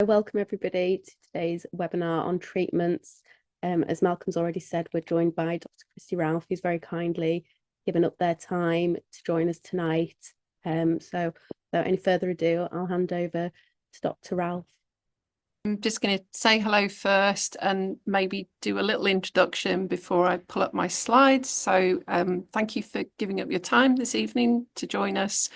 welcome everybody to today's webinar on treatments. As Malcolm's already said, we're joined by Dr Christy Ralph, who's very kindly given up their time to join us tonight. So without any further ado, I'll hand over to Dr Ralph. I'm just going to say hello first and maybe do a little introduction before I pull up my slides. So thank you for giving up your time this evening to join us.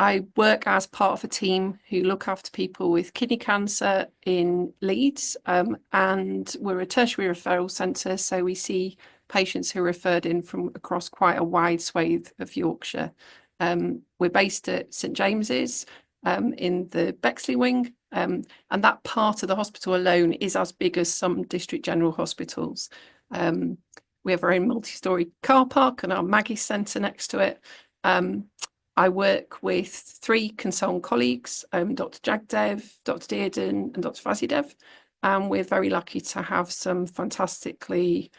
I work as part of a team who look after people with kidney cancer in Leeds, and we're a tertiary referral centre, so we see patients who are referred in from across quite a wide swathe of Yorkshire. We're based at St James's in the Bexley wing, and that part of the hospital alone is as big as some district general hospitals. We have our own multi-storey car park and our Maggie Centre next to it. I work with 3 consultant colleagues, Dr Jagdev, Dr Dearden and Dr Vazidev, and we're very lucky to have some fantastically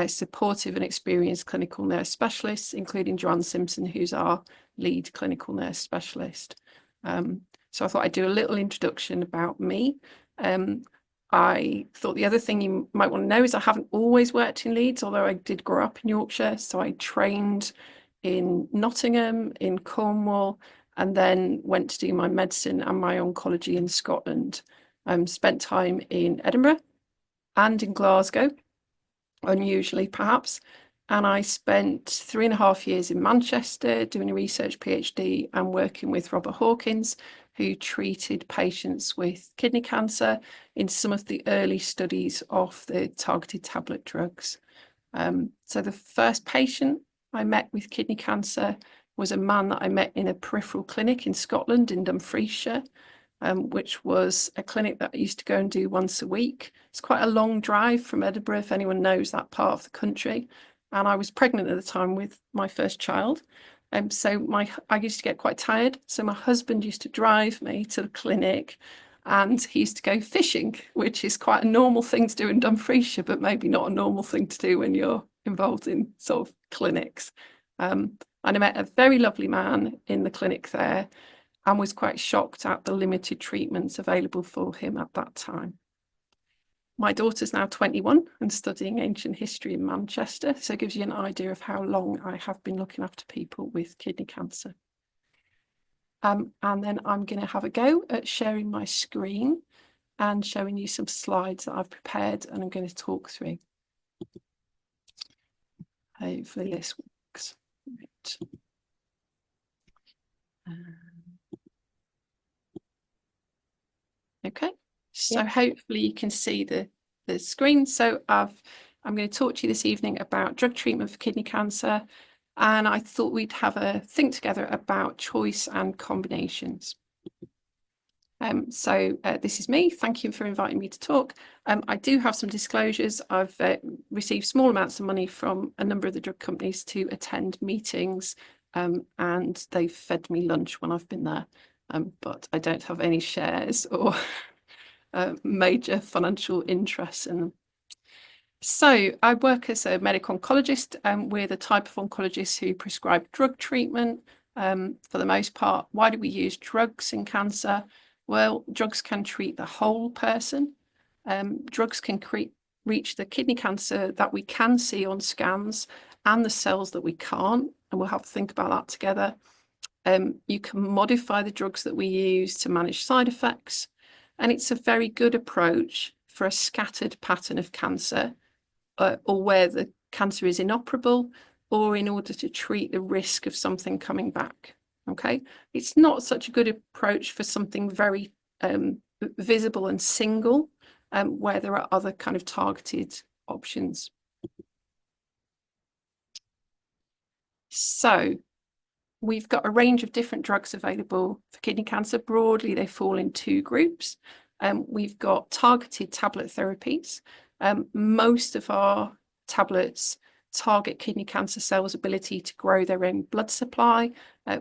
supportive and experienced clinical nurse specialists, including Joanne Simpson, who's our lead clinical nurse specialist. So I thought I'd do a little introduction about me. I thought the other thing you might want to know is I haven't always worked in Leeds, although I did grow up in Yorkshire, so I trained in Nottingham, in Cornwall, and then went to do my medicine and my oncology in Scotland. Spent time in Edinburgh and in Glasgow, unusually perhaps, and I spent 3.5 years in Manchester doing a research PhD and working with Robert Hawkins, who treated patients with kidney cancer in some of the early studies of the targeted tablet drugs. So the first patient I met with kidney cancer was a man that I met in a peripheral clinic in Scotland, in Dumfriesshire, which was a clinic that I used to go and do once a week. It's quite a long drive from Edinburgh, if anyone knows that part of the country. And I was pregnant at the time with my first child. So I used to get quite tired. So my husband used to drive me to the clinic and he used to go fishing, which is quite a normal thing to do in Dumfriesshire, but maybe not a normal thing to do when you're involved in sort of clinics. And I met a very lovely man in the clinic there and was quite shocked at the limited treatments available for him at that time. My daughter's now 21 and studying ancient history in Manchester, so it gives you an idea of how long I have been looking after people with kidney cancer. And then I'm going to have a go at sharing my screen and showing you some slides that I've prepared and I'm going to talk through. Hopefully this works. Right. Okay, so yeah. Hopefully you can see the screen. So I'm going to talk to you this evening about drug treatment for kidney cancer, and I thought we'd have a think together about choice and combinations. This is me. Thank you for inviting me to talk. I do have some disclosures. I've received small amounts of money from a number of the drug companies to attend meetings, and they've fed me lunch when I've been there, but I don't have any shares or major financial interests in them. So I work as a medical oncologist, and we're the type of oncologists who prescribe drug treatment for the most part. Why do we use drugs in cancer? Well, drugs can treat the whole person. Drugs can reach the kidney cancer that we can see on scans and the cells that we can't, and we'll have to think about that together. You can modify the drugs that we use to manage side effects, and it's a very good approach for a scattered pattern of cancer, or where the cancer is inoperable, or in order to treat the risk of something coming back. Okay, it's not such a good approach for something very visible and single, where there are other kind of targeted options. So we've got a range of different drugs available for kidney cancer. Broadly, they fall in 2 groups. We've got targeted tablet therapies. Most of our tablets target kidney cancer cells' ability to grow their own blood supply,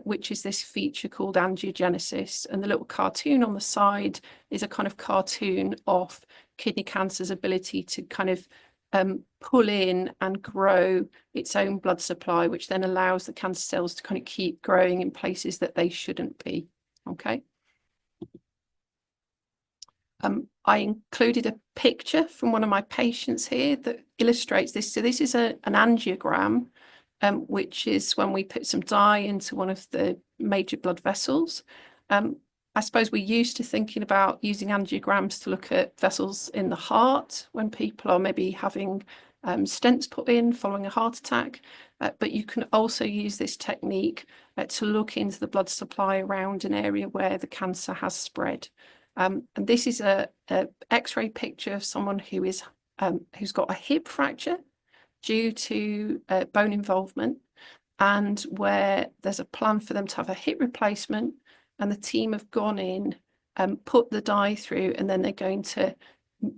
which is this feature called angiogenesis. And the little cartoon on the side is a kind of cartoon of kidney cancer's ability to kind of pull in and grow its own blood supply, which then allows the cancer cells to kind of keep growing in places that they shouldn't be. Okay. I included a picture from one of my patients here that illustrates this. So this is an angiogram, which is when we put some dye into one of the major blood vessels. I suppose we're used to thinking about using angiograms to look at vessels in the heart when people are maybe having stents put in following a heart attack. But you can also use this technique to look into the blood supply around an area where the cancer has spread. And this is a X-ray picture of someone who is who's got a hip fracture due to bone involvement, and where there's a plan for them to have a hip replacement, and the team have gone in and put the dye through, and then they're going to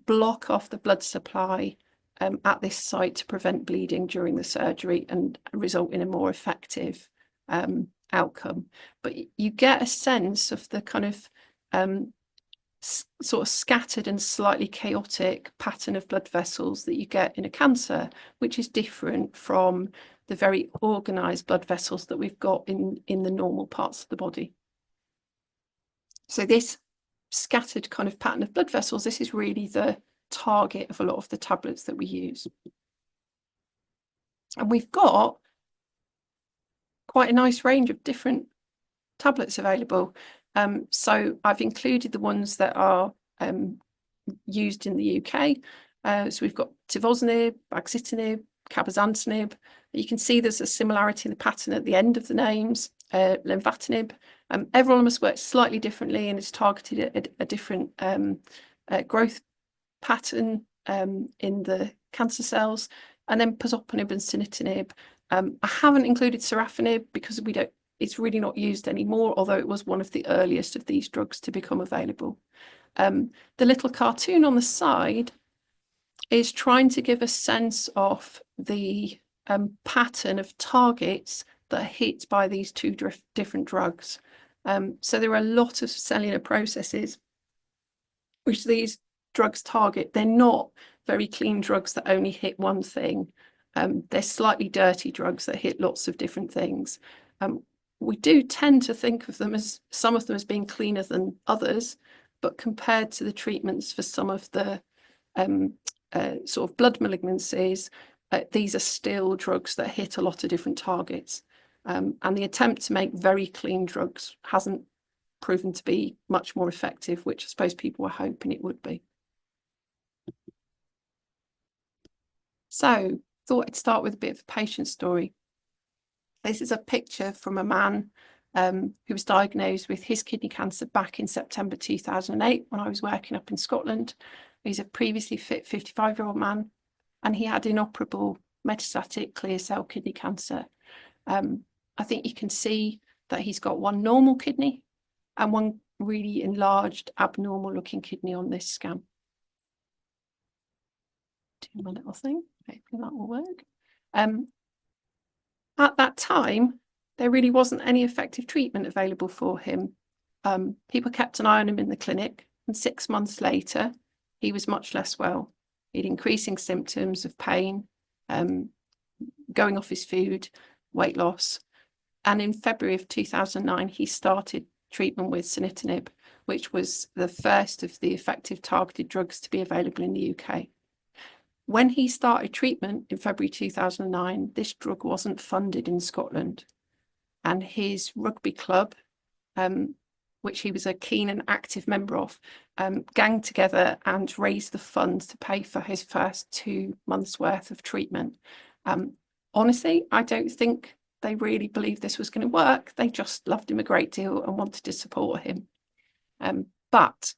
block off the blood supply at this site to prevent bleeding during the surgery and result in a more effective outcome. But you get a sense of the kind of sort of scattered and slightly chaotic pattern of blood vessels that you get in a cancer, which is different from the very organized blood vessels that we've got in the normal parts of the body. So this scattered kind of pattern of blood vessels, this is really the target of a lot of the tablets that we use. And we've got quite a nice range of different tablets available. So I've included the ones that are used in the UK. So we've got tivozanib, axitinib, cabozantinib. You can see there's a similarity in the pattern at the end of the names. Lenvatinib. Everolimus works slightly differently and is targeted at a different growth pattern in the cancer cells. And then pazopanib and sunitinib. I haven't included sorafenib because it's really not used anymore, although it was one of the earliest of these drugs to become available. The little cartoon on the side is trying to give a sense of the pattern of targets that are hit by these two different drugs. So there are a lot of cellular processes which these drugs target. They're not very clean drugs that only hit one thing. They're slightly dirty drugs that hit lots of different things. We do tend to think of them as some of them as being cleaner than others, but compared to the treatments for some of the sort of blood malignancies, these are still drugs that hit a lot of different targets. And the attempt to make very clean drugs hasn't proven to be much more effective, which I suppose people were hoping it would be. So thought I'd start with a bit of a patient story. This is a picture from a man who was diagnosed with his kidney cancer back in September 2008 when I was working up in Scotland. He's a previously fit 55-year-old man, and he had inoperable metastatic clear cell kidney cancer. I think you can see that he's got one normal kidney and one really enlarged abnormal looking kidney on this scan. Do my little thing, hopefully that will work. At that time, there really wasn't any effective treatment available for him. People kept an eye on him in the clinic, and 6 months later, he was much less well. He had increasing symptoms of pain, going off his food, weight loss. And in February of 2009, he started treatment with sunitinib, which was the first of the effective targeted drugs to be available in the UK. When he started treatment in February 2009, this drug wasn't funded in Scotland. And his rugby club, which he was a keen and active member of, ganged together and raised the funds to pay for his first 2 months' worth of treatment. Honestly, I don't think they really believed this was going to work. They just loved him a great deal and wanted to support him. But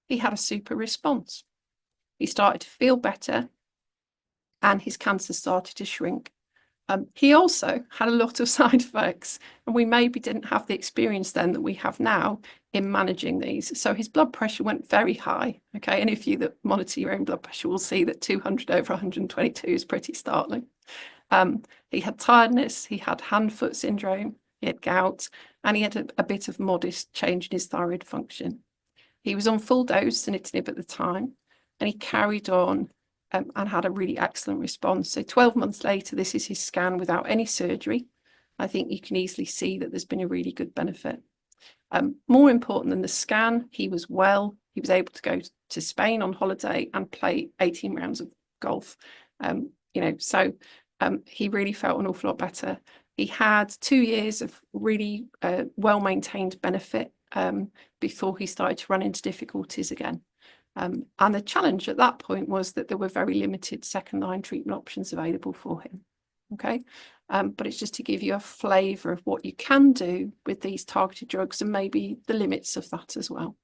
he had a super response. He started to feel better and his cancer started to shrink. He also had a lot of side effects, and we maybe didn't have the experience then that we have now in managing these. So his blood pressure went very high. Okay, and if you that monitor your own blood pressure will see that 200 over 122 is pretty startling. He had tiredness, he had hand-foot syndrome, he had gout, and he had a bit of modest change in his thyroid function. He was on full dose sunitinib at the time, and he carried on and had a really excellent response. So 12 months later, this is his scan without any surgery. I think you can easily see that there's been a really good benefit. More important than the scan, he was well. He was able to go to Spain on holiday and play 18 rounds of golf. So he really felt an awful lot better. He had 2 years of really well-maintained benefit before he started to run into difficulties again. And the challenge at that point was that there were very limited second-line treatment options available for him. Okay, but it's just to give you a flavour of what you can do with these targeted drugs and maybe the limits of that as well.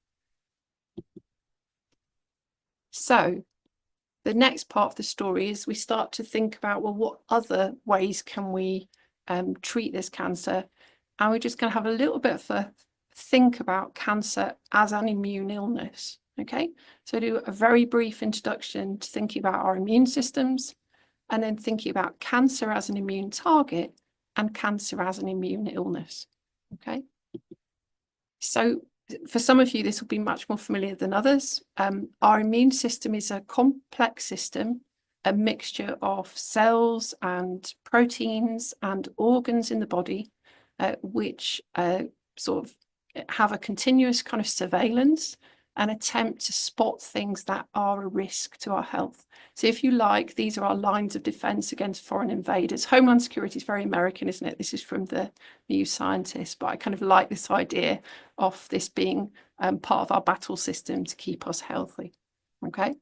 So the next part of the story is we start to think about, well, what other ways can we treat this cancer? And we're just going to have a little bit of a think about cancer as an immune illness. Okay, so do a very brief introduction to thinking about our immune systems, and then thinking about cancer as an immune target and cancer as an immune illness. Okay, so for some of you, this will be much more familiar than others. Our immune system is a complex system, a mixture of cells and proteins and organs in the body, which sort of have a continuous kind of surveillance and attempt to spot things that are a risk to our health. So if you like, these are our lines of defense against foreign invaders. Homeland Security is very American, isn't it? This is from the New Scientist, but I kind of like this idea of this being part of our battle system to keep us healthy. Okay.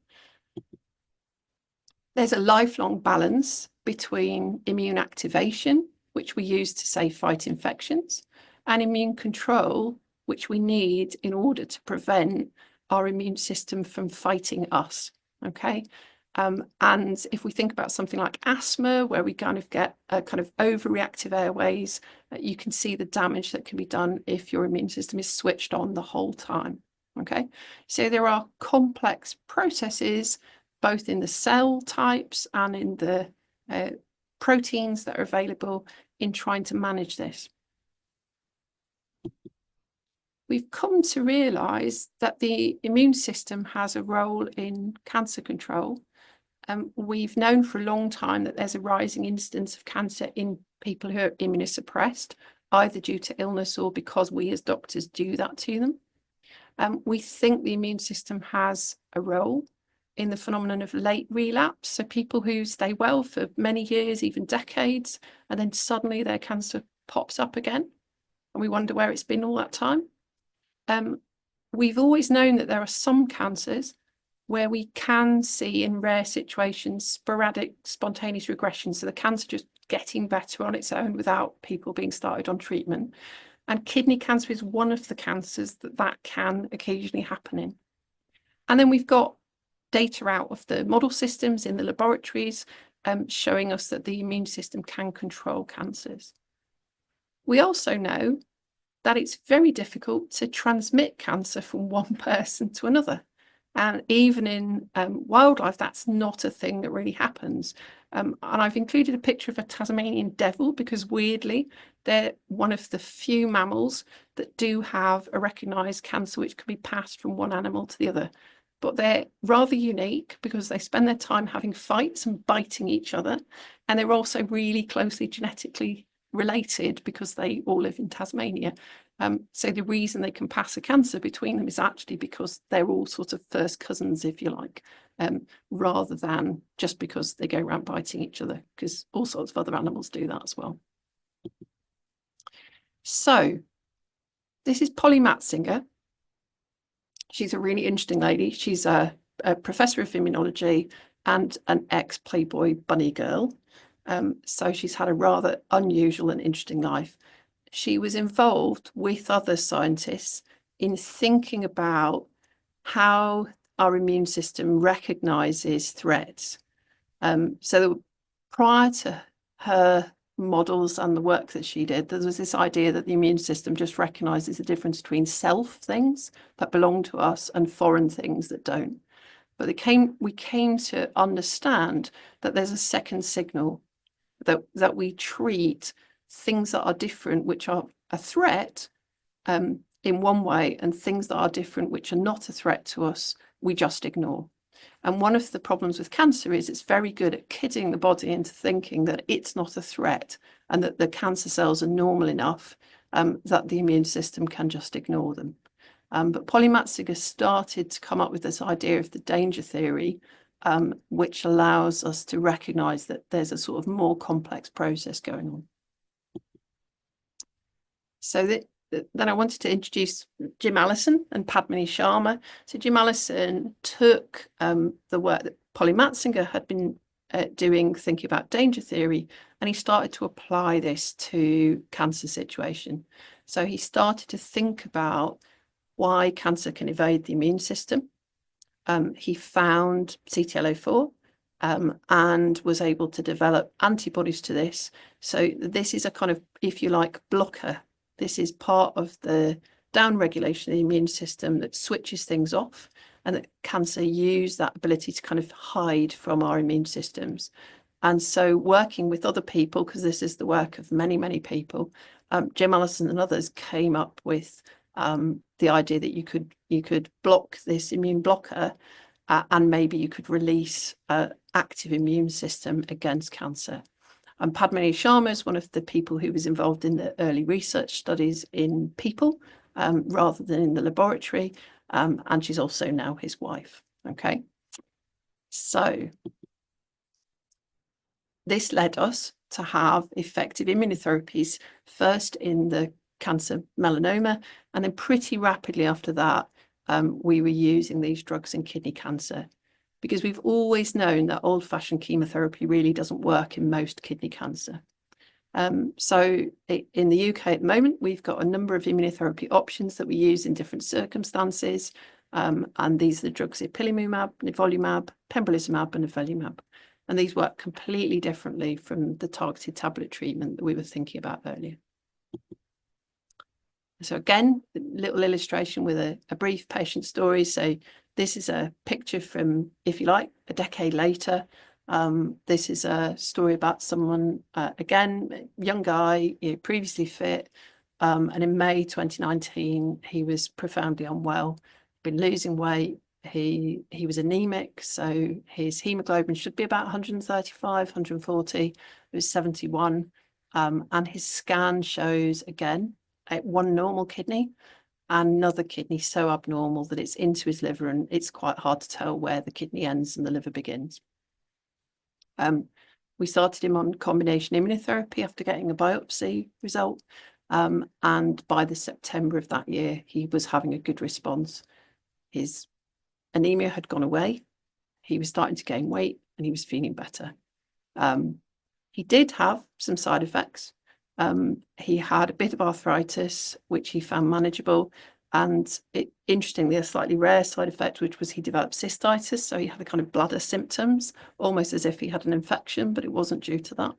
There's a lifelong balance between immune activation, which we use to, say, fight infections, and immune control, which we need in order to prevent our immune system from fighting us. Okay. And if we think about something like asthma, where we kind of get a kind of overreactive airways, you can see the damage that can be done if your immune system is switched on the whole time. Okay. So there are complex processes, both in the cell types and in the proteins that are available in trying to manage this. We've come to realise that the immune system has a role in cancer control. We've known for a long time that there's a rising incidence of cancer in people who are immunosuppressed, either due to illness or because we as doctors do that to them. We think the immune system has a role in the phenomenon of late relapse, so people who stay well for many years, even decades, and then suddenly their cancer pops up again, and we wonder where it's been all that time. We've always known that there are some cancers where we can see, in rare situations, sporadic spontaneous regression, so the cancer just getting better on its own without people being started on treatment. And kidney cancer is one of the cancers that can occasionally happen in. And then we've got data out of the model systems in the laboratories showing us that the immune system can control cancers. We also know that it's very difficult to transmit cancer from one person to another. And even in wildlife, that's not a thing that really happens. And I've included a picture of a Tasmanian devil because, weirdly, they're one of the few mammals that do have a recognised cancer which can be passed from one animal to the other. But they're rather unique because they spend their time having fights and biting each other. And they're also really closely genetically related because they all live in Tasmania. So the reason they can pass a cancer between them is actually because they're all sort of first cousins, if you like, rather than just because they go around biting each other, because all sorts of other animals do that as well. So this is Polly Matzinger. She's a really interesting lady. She's a professor of immunology and an ex-Playboy bunny girl. So she's had a rather unusual and interesting life. She was involved with other scientists in thinking about how our immune system recognizes threats. So prior to her models and the work that she did, there was this idea that the immune system just recognizes the difference between self things that belong to us and foreign things that don't. But we came to understand that there's a second signal, that we treat things that are different, which are a threat, in one way, and things that are different, which are not a threat to us, we just ignore. And one of the problems with cancer is it's very good at kidding the body into thinking that it's not a threat and that the cancer cells are normal enough that the immune system can just ignore them. But Polly Matzinger started to come up with this idea of the danger theory, which allows us to recognise that there's a sort of more complex process going on. So then I wanted to introduce Jim Allison and Padmini Sharma. So Jim Allison took the work that Polly Matzinger had been doing, thinking about danger theory, and he started to apply this to cancer situation. So he started to think about why cancer can evade the immune system. He found CTLA-4 and was able to develop antibodies to this. So this is a kind of, if you like, blocker. This is part of the downregulation of the immune system that switches things off, and that cancer use that ability to kind of hide from our immune systems. And so working with other people, because this is the work of many, many people, Jim Allison and others came up with the idea that you could block this immune blocker, and maybe you could release an active immune system against cancer. And Padmini Sharma is one of the people who was involved in the early research studies in people rather than in the laboratory, and she's also now his wife. Okay, so this led us to have effective immunotherapies, first in the cancer melanoma, and then pretty rapidly after that, we were using these drugs in kidney cancer, because we've always known that old-fashioned chemotherapy really doesn't work in most kidney cancer. So in the UK at the moment, we've got a number of immunotherapy options that we use in different circumstances, and these are the drugs ipilimumab, nivolumab, pembrolizumab, and avelumab. And these work completely differently from the targeted tablet treatment that we were thinking about earlier. So again, a little illustration with a brief patient story. So this is a picture from, if you like, a decade later. This is a story about someone, again, young guy, previously fit, and in May 2019, he was profoundly unwell, been losing weight. He was anemic, so his hemoglobin should be about 135, 140. It was 71, and his scan shows, again, one normal kidney, another kidney so abnormal that it's into his liver, and it's quite hard to tell where the kidney ends and the liver begins. We started him on combination immunotherapy after getting a biopsy result, and by the September of that year, he was having a good response. His anemia had gone away, he was starting to gain weight, and he was feeling better. He did have some side effects. He had a bit of arthritis, which he found manageable. And interestingly, a slightly rare side effect, which was he developed cystitis. So he had a kind of bladder symptoms, almost as if he had an infection, but it wasn't due to that.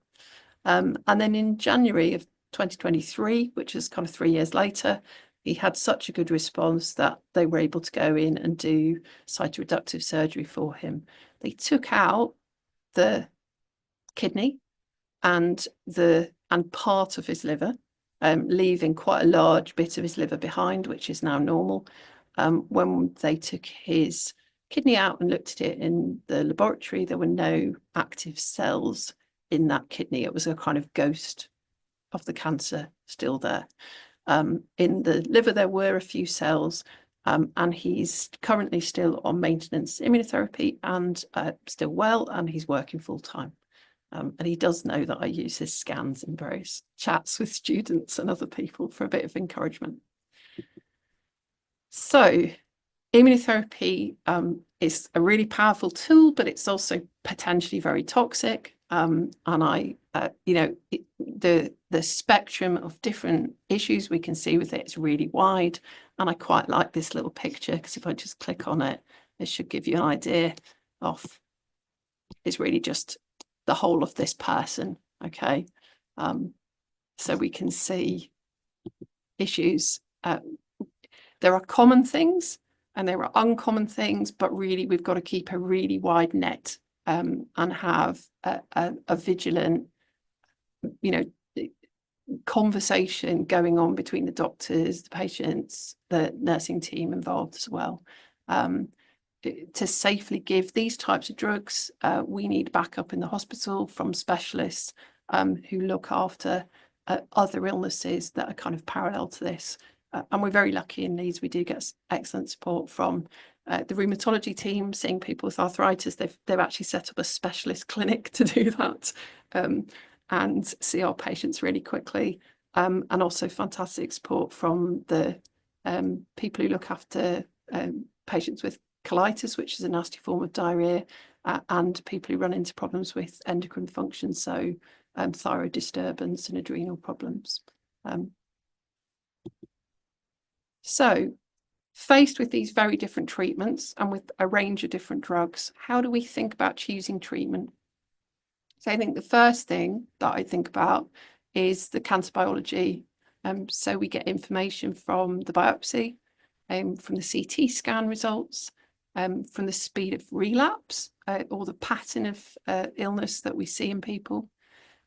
And then in January of 2023, which is kind of 3 years later, he had such a good response that they were able to go in and do cytoreductive surgery for him. They took out the kidney and part of his liver, leaving quite a large bit of his liver behind, which is now normal. When they took his kidney out and looked at it in the laboratory, there were no active cells in that kidney. It was a kind of ghost of the cancer still there. In the liver, there were a few cells, and he's currently still on maintenance immunotherapy and still well, and he's working full time. And he does know that I use his scans in various chats with students and other people for a bit of encouragement. So immunotherapy is a really powerful tool, but it's also potentially very toxic. And the spectrum of different issues we can see with it is really wide. And I quite like this little picture, because if I just click on it, it should give you an idea of, it's really just the whole of this person. Okay, so we can see issues. There are common things and there are uncommon things, but really we've got to keep a really wide net, and have a vigilant, conversation going on between the doctors, the patients, the nursing team involved as well. To safely give these types of drugs, we need backup in the hospital from specialists who look after other illnesses that are kind of parallel to this. and we're very lucky in Leeds. We do get excellent support from the rheumatology team, seeing people with arthritis. They've actually set up a specialist clinic to do that, and see our patients really quickly. And also fantastic support from the people who look after patients with colitis, which is a nasty form of diarrhea, and people who run into problems with endocrine function, so thyroid disturbance and adrenal problems. So faced with these very different treatments and with a range of different drugs, how do we think about choosing treatment? So I think the first thing that I think about is the cancer biology. So we get information from the biopsy, from the CT scan results, from the speed of relapse, or the pattern of illness that we see in people.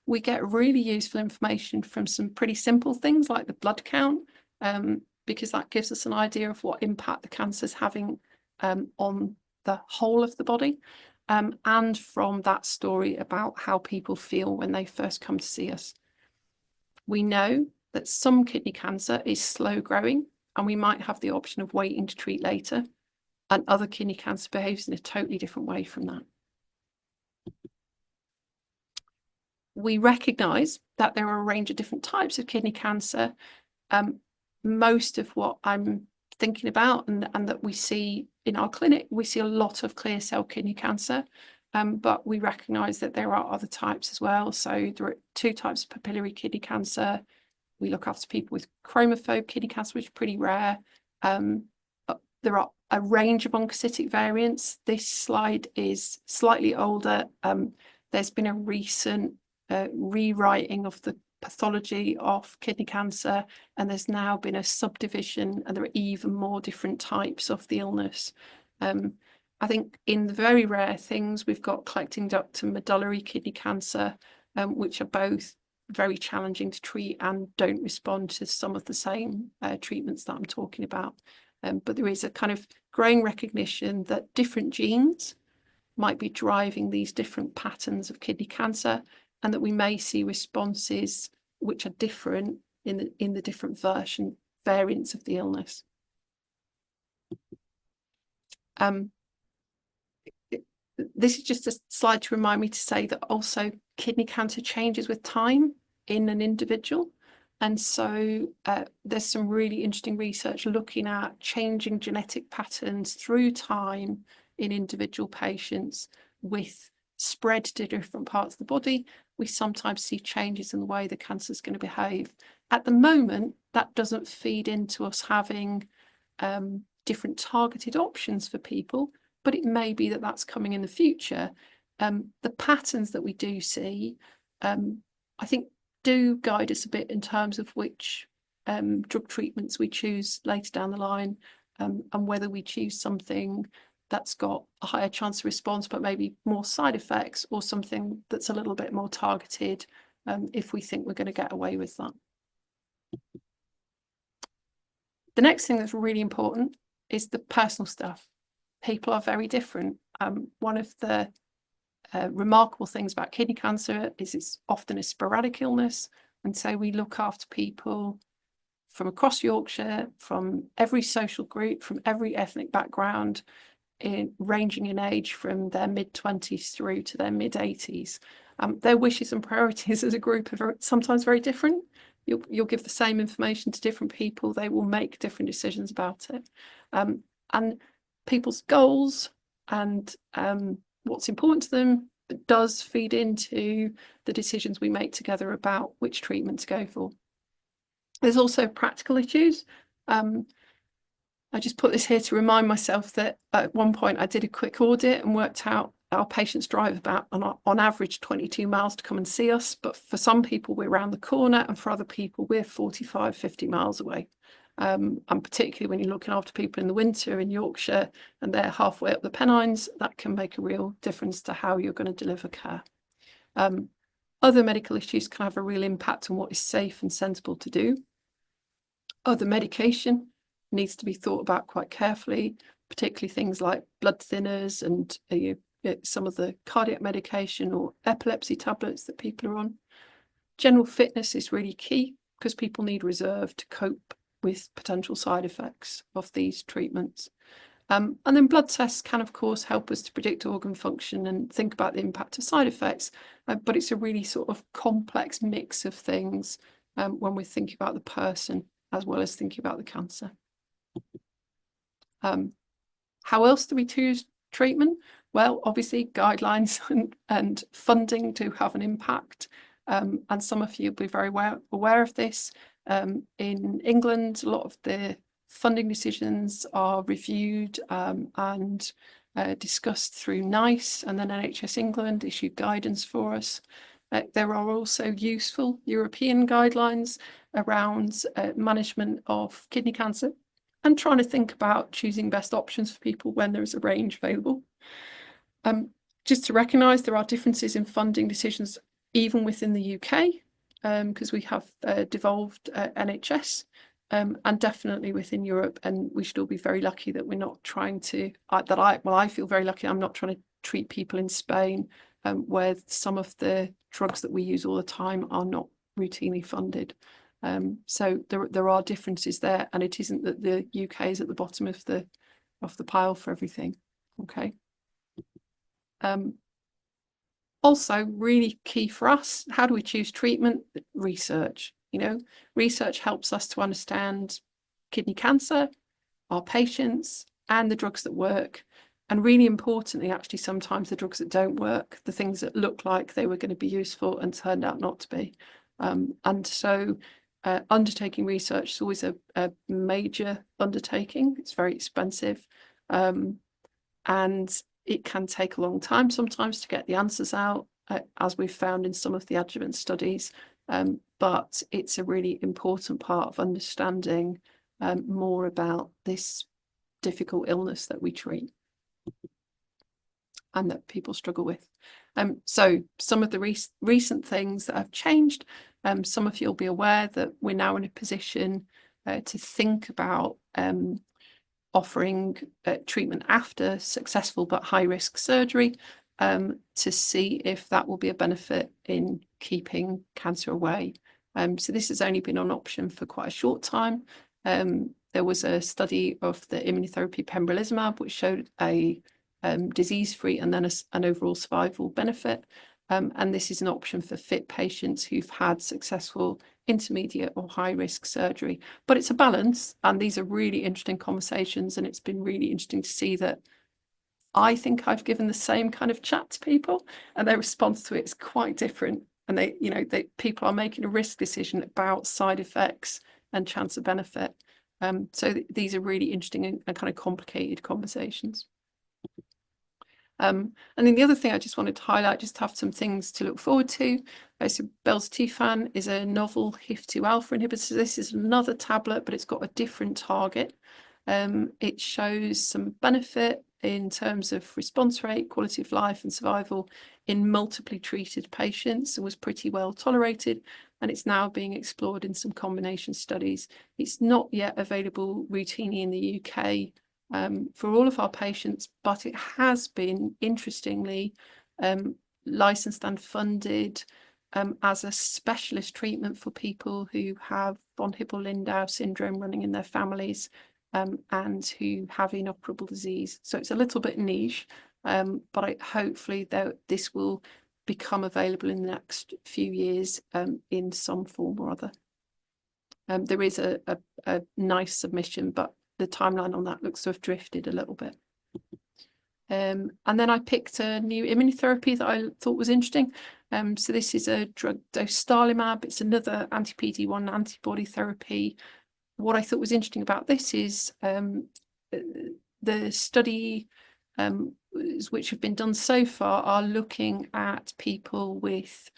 We get really useful information from some pretty simple things like the blood count, because that gives us an idea of what impact the cancer is having on the whole of the body, and from that story about how people feel when they first come to see us. We know that some kidney cancer is slow growing, and we might have the option of waiting to treat later, and other kidney cancer behaves in a totally different way from that. We recognise that there are a range of different types of kidney cancer. Most of what I'm thinking about and that we see in our clinic, we see a lot of clear cell kidney cancer, but we recognise that there are other types as well. So there are 2 types of papillary kidney cancer. We look after people with chromophobe kidney cancer, which is pretty rare. There are a range of oncocytic variants. This slide is slightly older. There's been a recent rewriting of the pathology of kidney cancer, and there's now been a subdivision, and there are even more different types of the illness. I think in the very rare things, we've got collecting duct and medullary kidney cancer, which are both very challenging to treat and don't respond to some of the same treatments that I'm talking about. But there is a kind of growing recognition that different genes might be driving these different patterns of kidney cancer, and that we may see responses which are different in the different variants of the illness. This is just a slide to remind me to say that also kidney cancer changes with time in an individual. And so there's some really interesting research looking at changing genetic patterns through time in individual patients with spread to different parts of the body. We sometimes see changes in the way the cancer is going to behave. At the moment, that doesn't feed into us having different targeted options for people, but it may be that that's coming in the future. The patterns that we do see, I think, do guide us a bit in terms of which drug treatments we choose later down the line, and whether we choose something that's got a higher chance of response but maybe more side effects, or something that's a little bit more targeted, if we think we're going to get away with that. The next thing that's really important is the personal stuff. People are very different. One of the remarkable things about kidney cancer is it's often a sporadic illness, and so we look after people from across Yorkshire, from every social group, from every ethnic background, ranging in age from their mid-20s through to their mid-80s. Their wishes and priorities as a group are sometimes very different. You'll give the same information to different people, they will make different decisions about it. And people's goals and what's important to them does feed into the decisions we make together about which treatment to go for. There's also practical issues. I just put this here to remind myself that at one point I did a quick audit and worked out our patients drive about on average 22 miles to come and see us, but for some people we're around the corner, and for other people we're 45, 50 miles away. And particularly when you're looking after people in the winter in Yorkshire and they're halfway up the Pennines, that can make a real difference to how you're going to deliver care. Other medical issues can have a real impact on what is safe and sensible to do. Other medication needs to be thought about quite carefully, particularly things like blood thinners and some of the cardiac medication or epilepsy tablets that people are on. General fitness is really key because people need reserve to cope with potential side effects of these treatments. And then blood tests can, of course, help us to predict organ function and think about the impact of side effects, but it's a really sort of complex mix of things when we're thinking about the person as well as thinking about the cancer. How else do we choose treatment? Well, obviously guidelines and funding do have an impact, and some of you will be very aware of this. In England, a lot of the funding decisions are reviewed and discussed through NICE, and then NHS England issued guidance for us. There are also useful European guidelines around management of kidney cancer and trying to think about choosing best options for people when there is a range available. Just to recognise there are differences in funding decisions even within the UK, because we have devolved NHS, and definitely within Europe, and we should all be very lucky that we're not trying to, I feel very lucky I'm not trying to treat people in Spain where some of the drugs that we use all the time are not routinely funded. So there are differences there, and it isn't that the UK is at the bottom of the pile for everything. Okay. Also, really key for us, how do we choose treatment? Research. You know, research helps us to understand kidney cancer, our patients, and the drugs that work. And really importantly, actually, sometimes the drugs that don't work, the things that look like they were going to be useful and turned out not to be. And so undertaking research is always a major undertaking. It's very expensive. And it can take a long time sometimes to get the answers out, as we've found in some of the adjuvant studies. But it's a really important part of understanding more about this difficult illness that we treat and that people struggle with. So some of the recent things that have changed, some of you will be aware that we're now in a position to think about offering treatment after successful but high-risk surgery to see if that will be a benefit in keeping cancer away. So this has only been on option for quite a short time. There was a study of the immunotherapy pembrolizumab which showed a disease-free and then an overall survival benefit. And this is an option for fit patients who've had successful intermediate or high-risk surgery. But it's a balance, and these are really interesting conversations, and it's been really interesting to see that I think I've given the same kind of chat to people, and their response to it is quite different. And people are making a risk decision about side effects and chance of benefit. So these are really interesting and kind of complicated conversations. And then the other thing I just wanted to highlight, just to have some things to look forward to. So belzutifan is a novel HIF2 alpha inhibitor. So this is another tablet, but it's got a different target. It shows some benefit in terms of response rate, quality of life and survival in multiply treated patients, and was pretty well tolerated. And it's now being explored in some combination studies. It's not yet available routinely in the UK for all of our patients, but it has been, interestingly, licensed and funded as a specialist treatment for people who have von Hippel-Lindau syndrome running in their families and who have inoperable disease. So it's a little bit niche, but hopefully this will become available in the next few years in some form or other. There is a nice submission, but the timeline on that looks to have drifted a little bit. And then I picked a new immunotherapy that I thought was interesting. So this is a drug, dostarlimab. It's another anti-PD-1 antibody therapy. What I thought was interesting about this is the study which have been done so far are looking at people with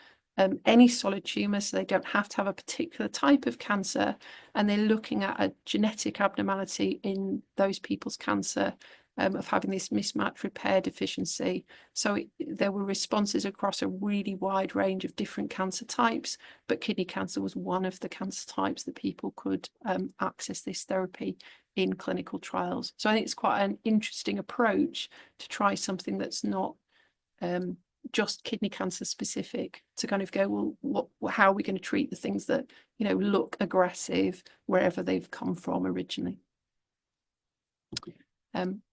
any solid tumour, so they don't have to have a particular type of cancer, and they're looking at a genetic abnormality in those people's cancer of having this mismatch repair deficiency. So there were responses across a really wide range of different cancer types, but kidney cancer was one of the cancer types that people could access this therapy in clinical trials. So I think it's quite an interesting approach to try something that's not just kidney cancer specific, to kind of go, well, how are we going to treat the things that, you know, look aggressive wherever they've come from originally.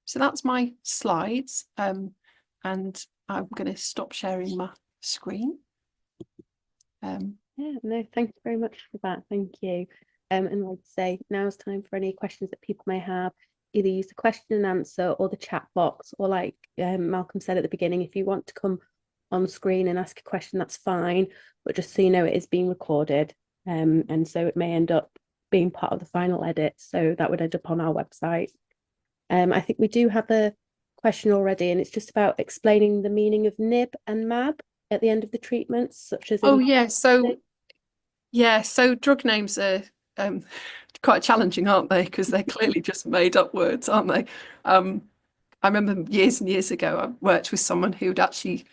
So that's my slides, and I'm going to stop sharing my screen. Yeah, no, thank you very much for that. Thank you. And like I say, now is time for any questions that people may have. Either use the question and answer or the chat box, or like Malcolm said at the beginning, if you want to come on screen and ask a question, that's fine. But just so you know, it is being recorded, and so it may end up being part of the final edit. So that would end up on our website. I think we do have a question already, and it's just about explaining the meaning of NIB and MAB at the end of the treatments, such as so drug names are quite challenging, aren't they? Because they're clearly just made up words, aren't they? I remember years and years ago, I worked with someone who'd actually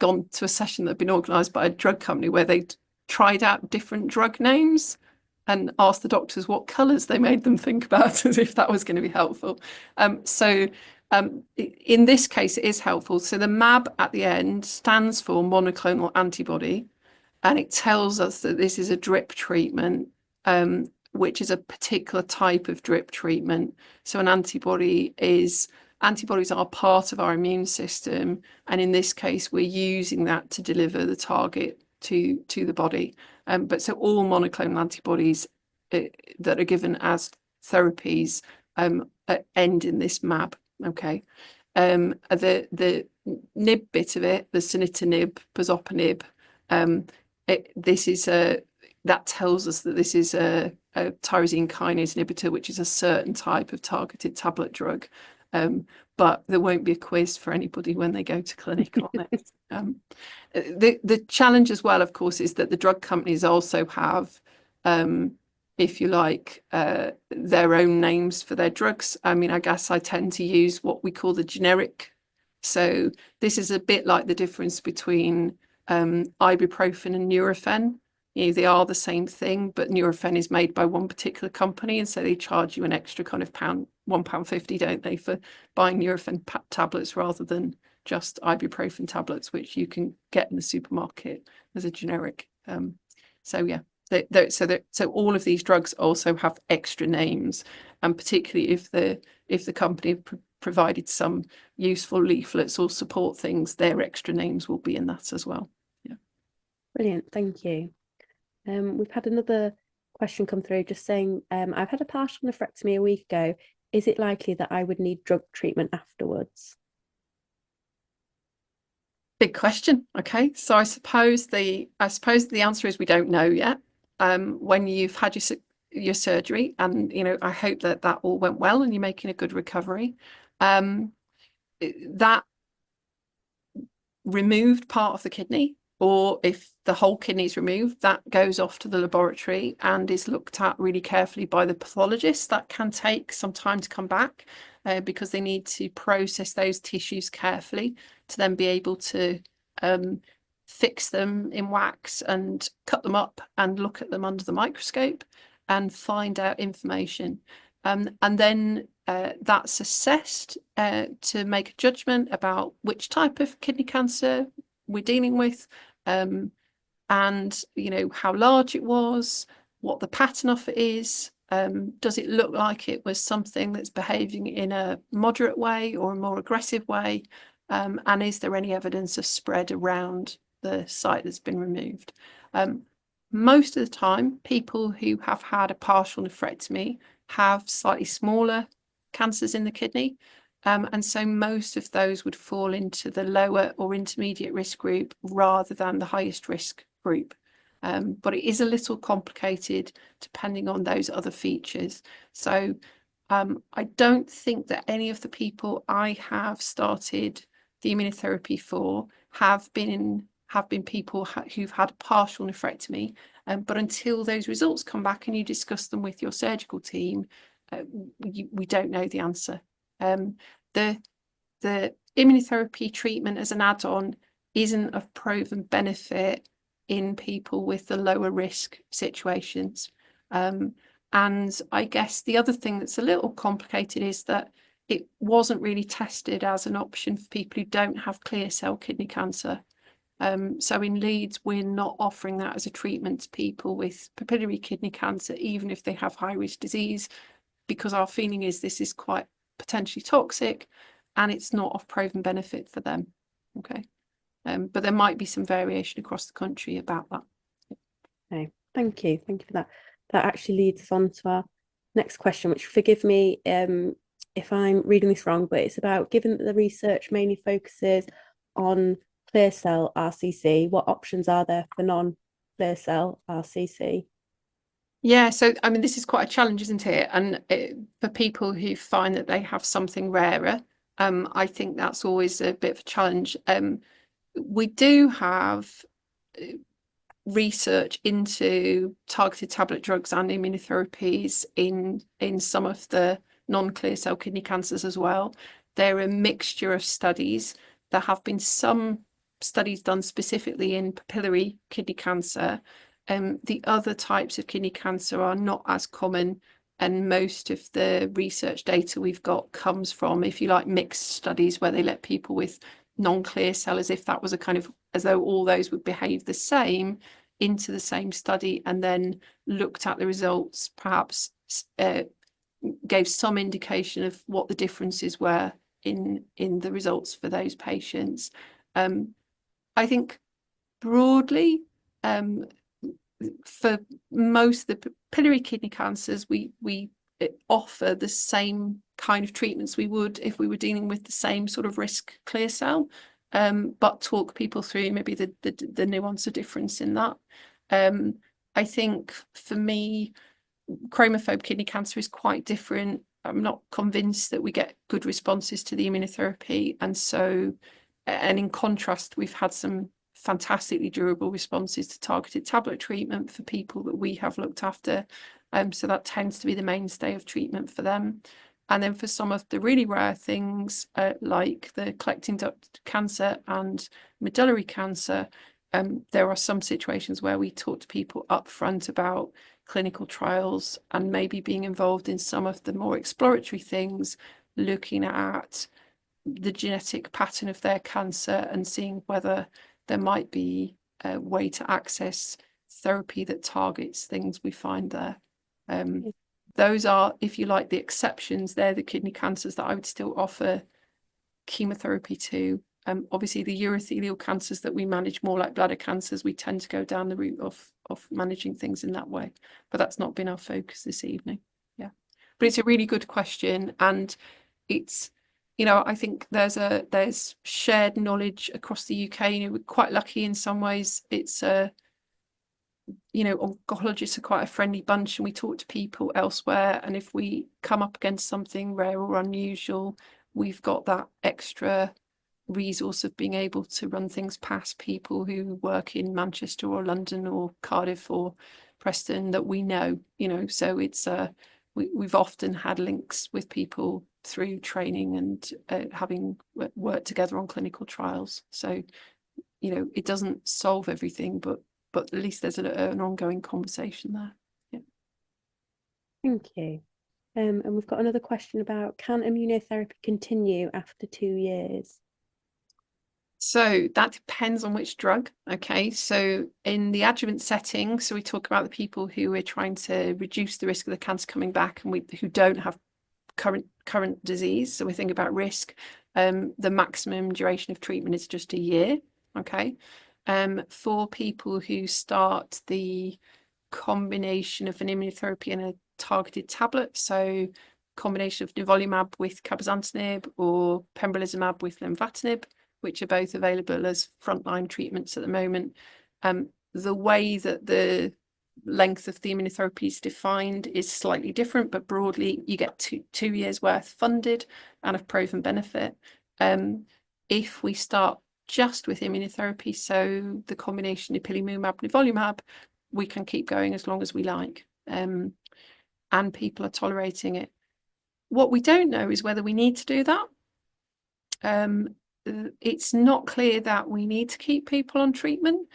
gone to a session that had been organised by a drug company where they'd tried out different drug names and asked the doctors what colours they made them think about, as if that was going to be helpful. In this case, it is helpful. So the MAB at the end stands for monoclonal antibody, and it tells us that this is a drip treatment, which is a particular type of drip treatment. So antibodies are part of our immune system, and in this case, we're using that to deliver the target to the body. But so all monoclonal antibodies that are given as therapies end in this MAB. Okay. The NIB bit of it, the sunitinib, pazopanib, that tells us that this is a tyrosine kinase inhibitor, which is a certain type of targeted tablet drug. But there won't be a quiz for anybody when they go to clinic on it. The challenge as well, of course, is that the drug companies also have, if you like, their own names for their drugs. I mean, I guess I tend to use what we call the generic. So this is a bit like the difference between ibuprofen and Nurofen. You know, they are the same thing, but Nurofen is made by one particular company, and so they charge you an extra kind of £1.50, don't they, for buying Nurofen tablets rather than just ibuprofen tablets, which you can get in the supermarket as a generic. So yeah, so all of these drugs also have extra names, and particularly if the company provided some useful leaflets or support things, their extra names will be in that as well. Yeah. Brilliant, thank you. We've had another question come through just saying, I've had a partial nephrectomy a week ago. Is it likely that I would need drug treatment afterwards? Big question. Okay, so I suppose the answer is we don't know yet. When you've had your surgery, and you know, I hope that all went well and you're making a good recovery. That removed part of the kidney, or if the whole kidney is removed, that goes off to the laboratory and is looked at really carefully by the pathologist. That can take some time to come back because they need to process those tissues carefully to then be able to fix them in wax and cut them up and look at them under the microscope and find out information. And then that's assessed to make a judgment about which type of kidney cancer we're dealing with, and you know, how large it was, what the pattern of it is, does it look like it was something that's behaving in a moderate way or a more aggressive way, and is there any evidence of spread around the site that's been removed. Most of the time, people who have had a partial nephrectomy have slightly smaller cancers in the kidney. And so most of those would fall into the lower or intermediate risk group rather than the highest risk group. But it is a little complicated depending on those other features. So I don't think that any of the people I have started the immunotherapy for have been people who've had a partial nephrectomy. But until those results come back and you discuss them with your surgical team, we don't know the answer. The immunotherapy treatment as an add-on isn't of proven benefit in people with the lower risk situations. And I guess the other thing that's a little complicated is that it wasn't really tested as an option for people who don't have clear cell kidney cancer. So in Leeds, we're not offering that as a treatment to people with papillary kidney cancer, even if they have high-risk disease, because our feeling is this is quite potentially toxic and it's not of proven benefit for them. Okay. But there might be some variation across the country about that. Okay, thank you for that. That actually leads us on to our next question, which, forgive me if I'm reading this wrong, but it's about, given that the research mainly focuses on clear cell RCC, what options are there for non-clear cell RCC? Yeah, so I mean, this is quite a challenge, isn't it? And for people who find that they have something rarer, I think that's always a bit of a challenge. We do have research into targeted tablet drugs and immunotherapies in some of the non-clear cell kidney cancers as well. There are a mixture of studies. There have been some studies done specifically in papillary kidney cancer. The other types of kidney cancer are not as common, and most of the research data we've got comes from, if you like, mixed studies where they let people with non-clear cell, as if that was a kind of, as though all those would behave the same, into the same study, and then looked at the results, perhaps gave some indication of what the differences were in the results for those patients. I think broadly, for most of the papillary kidney cancers, we offer the same kind of treatments we would if we were dealing with the same sort of risk clear cell, but talk people through maybe the nuance of difference in that. I think for me, chromophobe kidney cancer is quite different. I'm not convinced that we get good responses to the immunotherapy, and in contrast, we've had some fantastically durable responses to targeted tablet treatment for people that we have looked after. So that tends to be the mainstay of treatment for them. And then for some of the really rare things, like the collecting duct cancer and medullary cancer, there are some situations where we talk to people up front about clinical trials and maybe being involved in some of the more exploratory things, looking at the genetic pattern of their cancer and seeing whether there might be a way to access therapy that targets things we find there. Those are, if you like, the exceptions. They're the kidney cancers that I would still offer chemotherapy to. Obviously, the urothelial cancers that we manage, more like bladder cancers, we tend to go down the route of managing things in that way. But that's not been our focus this evening. Yeah, but it's a really good question, and it's, I think there's shared knowledge across the UK. We're quite lucky in some ways. It's oncologists are quite a friendly bunch, and we talk to people elsewhere, and if we come up against something rare or unusual, we've got that extra resource of being able to run things past people who work in Manchester or London or Cardiff or Preston that we know, so it's we've often had links with people through training and having worked together on clinical trials. So it doesn't solve everything, but at least there's an ongoing conversation there. Yeah. Thank you. And we've got another question about, can immunotherapy continue after 2 years? So that depends on which drug. Okay, so in the adjuvant setting, so we talk about the people who are trying to reduce the risk of the cancer coming back and who don't have current disease. So we think about risk. The maximum duration of treatment is just a year. Okay, for people who start the combination of an immunotherapy and a targeted tablet, so combination of nivolumab with cabozantinib or pembrolizumab with lenvatinib, which are both available as frontline treatments at the moment. The way that the length of the immunotherapy is defined is slightly different, but broadly you get two years worth funded and of proven benefit. If we start just with immunotherapy, so the combination ipilimumab, nivolumab, we can keep going as long as we like, and people are tolerating it. What we don't know is whether we need to do that. It's not clear that we need to keep people on treatment.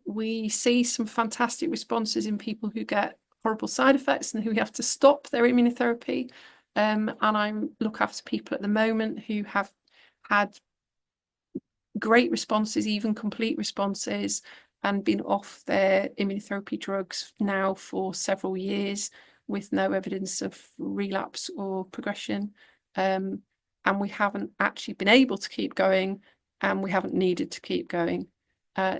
We see some fantastic responses in people who get horrible side effects and who have to stop their immunotherapy. And I look after people at the moment who have had great responses, even complete responses, and been off their immunotherapy drugs now for several years with no evidence of relapse or progression. And we haven't actually been able to keep going, and we haven't needed to keep going.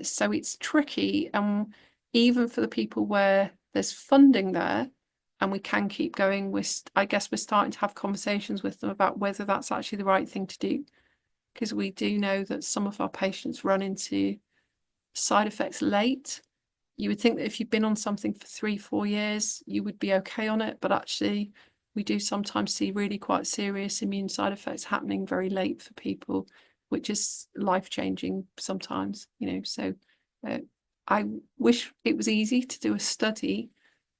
So it's tricky. And even for the people where there's funding there and we can keep going, I guess we're starting to have conversations with them about whether that's actually the right thing to do. Because we do know that some of our patients run into side effects late. You would think that if you've been on something for 3-4 years, you would be okay on it. But actually, we do sometimes see really quite serious immune side effects happening very late for people, which is life-changing sometimes, So I wish it was easy to do a study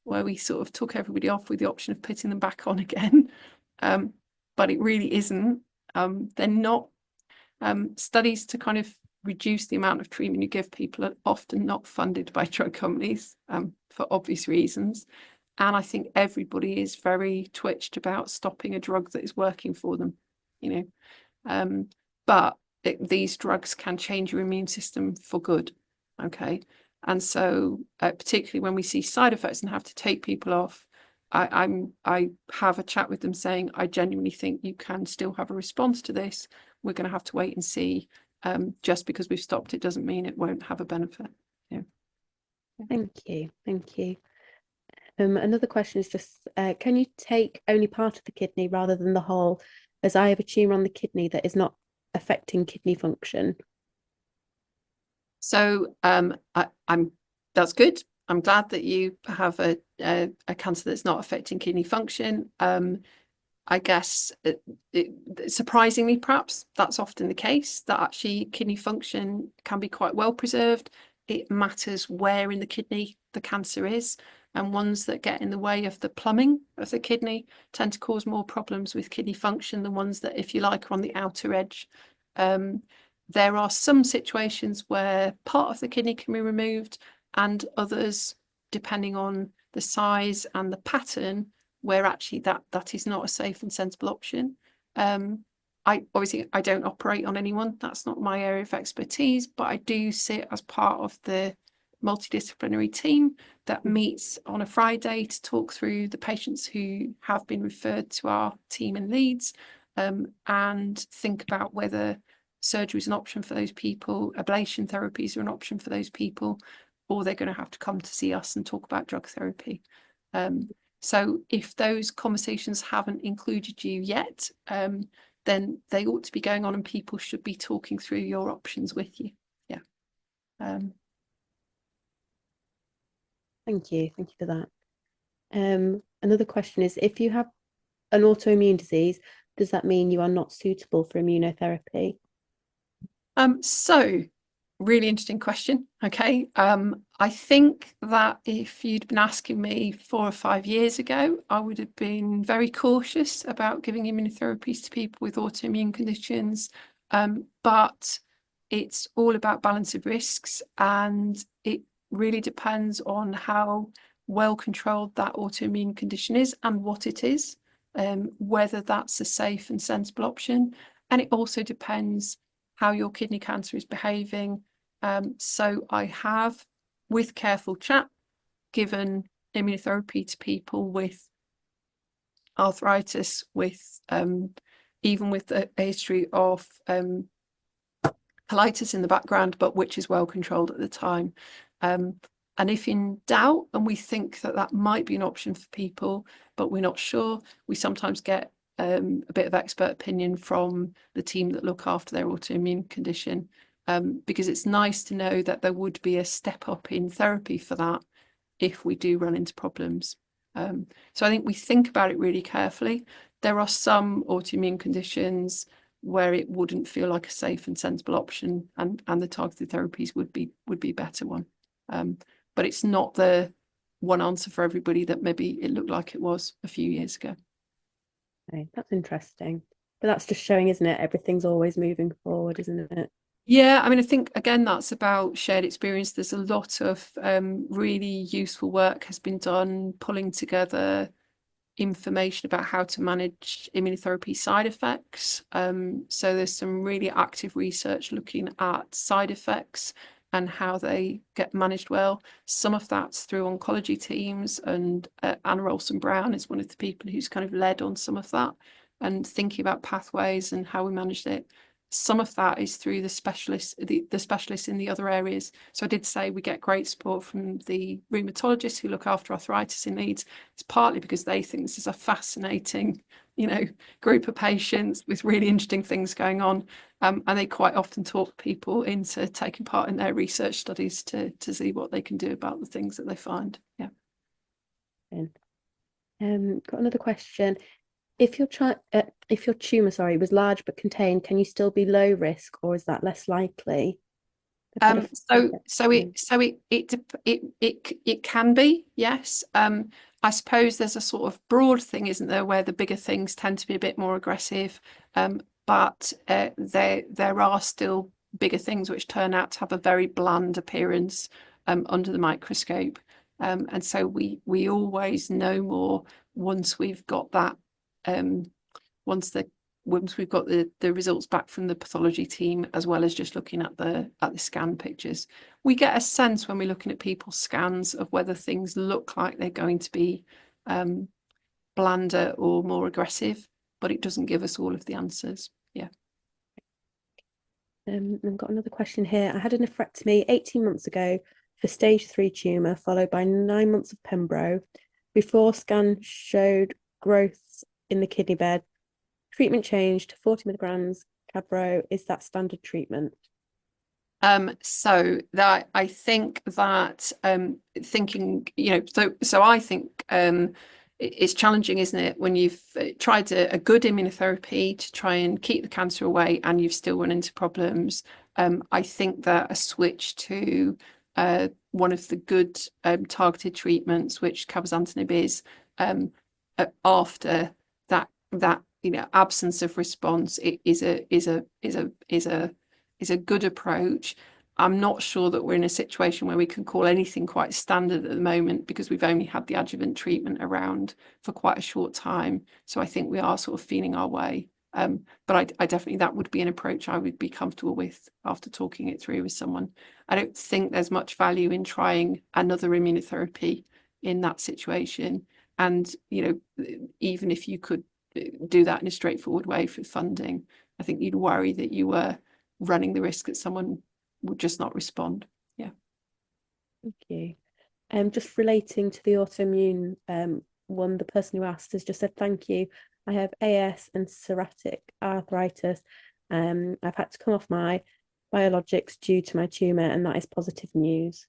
where we sort of took everybody off with the option of putting them back on again. But it really isn't. They're not studies to kind of reduce the amount of treatment you give people are often not funded by drug companies for obvious reasons. And I think everybody is very twitched about stopping a drug that is working for them, but these drugs can change your immune system for good. Okay. And so particularly when we see side effects and have to take people off, I have a chat with them saying, I genuinely think you can still have a response to this. We're going to have to wait and see. Just because we've stopped it doesn't mean it won't have a benefit. Yeah. Thank you. Thank you. Another question is just, can you take only part of the kidney rather than the whole, as I have a tumour on the kidney that is not affecting kidney function? So that's good. I'm glad that you have a cancer that's not affecting kidney function. I guess surprisingly, perhaps that's often the case, that actually kidney function can be quite well preserved. It matters where in the kidney the cancer is, and ones that get in the way of the plumbing of the kidney tend to cause more problems with kidney function than ones that, if you like, are on the outer edge. There are some situations where part of the kidney can be removed, and others, depending on the size and the pattern, where actually that is not a safe and sensible option. I don't operate on anyone. That's not my area of expertise, but I do sit as part of the multidisciplinary team that meets on a Friday to talk through the patients who have been referred to our team in Leeds, and think about whether surgery is an option for those people, ablation therapies are an option for those people, or they're going to have to come to see us and talk about drug therapy. So if those conversations haven't included you yet, then they ought to be going on, and people should be talking through your options with you. Yeah. Thank you. Thank you for that. Another question is, if you have an autoimmune disease, does that mean you are not suitable for immunotherapy? So really interesting question. Okay. I think that if you'd been asking me 4 or 5 years ago, I would have been very cautious about giving immunotherapies to people with autoimmune conditions. But it's all about balance of risks, and it really depends on how well controlled that autoimmune condition is and what it is, whether that's a safe and sensible option. And it also depends how your kidney cancer is behaving. So I have, with careful chat, given immunotherapy to people with arthritis, with even with a history of colitis in the background, but which is well controlled at the time. And if in doubt, and we think that that might be an option for people, but we're not sure, we sometimes get a bit of expert opinion from the team that look after their autoimmune condition, because it's nice to know that there would be a step up in therapy for that if we do run into problems. So I think we think about it really carefully. There are some autoimmune conditions where it wouldn't feel like a safe and sensible option, and the targeted therapies would be a better one. But it's not the one answer for everybody that maybe it looked like it was a few years ago. Okay, that's interesting. But that's just showing, isn't it? Everything's always moving forward, isn't it? Yeah, I mean, I think, again, that's about shared experience. There's a lot of really useful work has been done pulling together information about how to manage immunotherapy side effects. So there's some really active research looking at side effects and how they get managed well. Some of that's through oncology teams, and Anna Olson-Brown is one of the people who's kind of led on some of that and thinking about pathways and how we managed it. Some of that is through the specialists, the specialists in the other areas. So I did say we get great support from the rheumatologists who look after arthritis in Leeds. It's partly because they think this is a fascinating, group of patients with really interesting things going on. And they quite often talk people into taking part in their research studies to see what they can do about the things that they find. Yeah. Got another question. If your tumor, was large but contained, can you still be low risk, or is that less likely? It can be, yes. I suppose there's a sort of broad thing, isn't there, where the bigger things tend to be a bit more aggressive, but there are still bigger things which turn out to have a very bland appearance under the microscope, and so we always know more once we've got that. Once we've got the results back from the pathology team, as well as just looking at the scan pictures, we get a sense when we're looking at people's scans of whether things look like they're going to be blander or more aggressive, but it doesn't give us all of the answers. Yeah. I've got another question here. I had a nephrectomy 18 months ago for stage 3 tumour, followed by 9 months of pembro. Before scan showed growths in the kidney bed. Treatment changed to 40 milligrams Cabro. Is that standard treatment? So that I think that thinking, so I think it's challenging, isn't it, when you've tried a good immunotherapy to try and keep the cancer away and you've still run into problems. I think that a switch to one of the good targeted treatments, which cabozantinib is, after that absence of response, it is a good approach. I'm not sure that we're in a situation where we can call anything quite standard at the moment, because we've only had the adjuvant treatment around for quite a short time. So I think we are sort of feeling our way. But I definitely, that would be an approach I would be comfortable with after talking it through with someone. I don't think there's much value in trying another immunotherapy in that situation. And, even if you could do that in a straightforward way for funding, I think you'd worry that you were running the risk that someone would just not respond. Yeah. Thank you. Just relating to the autoimmune one, the person who asked has just said, thank you. I have AS and psoriatic arthritis. I've had to come off my biologics due to my tumour, and that is positive news.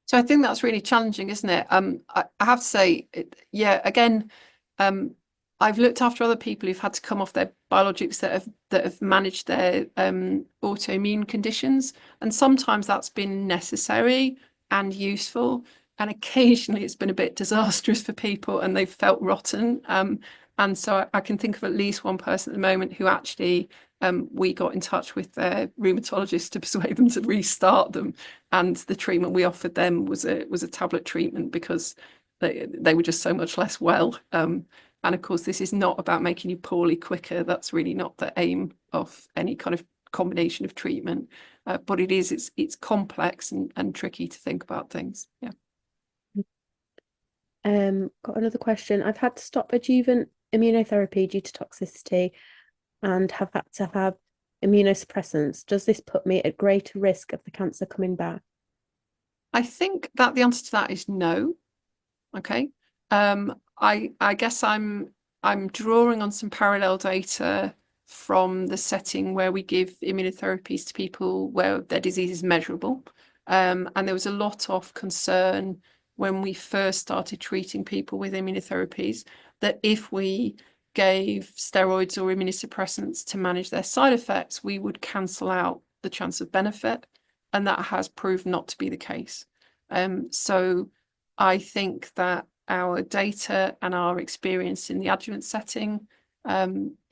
So I think that's really challenging, isn't it? I have to say, again, I've looked after other people who've had to come off their biologics that have managed their autoimmune conditions, and sometimes that's been necessary and useful, and occasionally it's been a bit disastrous for people and they've felt rotten. And so I can think of at least one person at the moment who actually we got in touch with their rheumatologist to persuade them to restart them, and the treatment we offered them was a tablet treatment because they were just so much less well. And of course, this is not about making you poorly quicker. That's really not the aim of any kind of combination of treatment. But it's complex and tricky to think about things. Yeah. Got another question. I've had to stop adjuvant immunotherapy due to toxicity and have had to have immunosuppressants. Does this put me at greater risk of the cancer coming back? I think that the answer to that is no. Okay. I guess I'm drawing on some parallel data from the setting where we give immunotherapies to people where their disease is measurable. And there was a lot of concern when we first started treating people with immunotherapies that if we gave steroids or immunosuppressants to manage their side effects, we would cancel out the chance of benefit. And that has proved not to be the case. So I think that our data and our experience in the adjuvant setting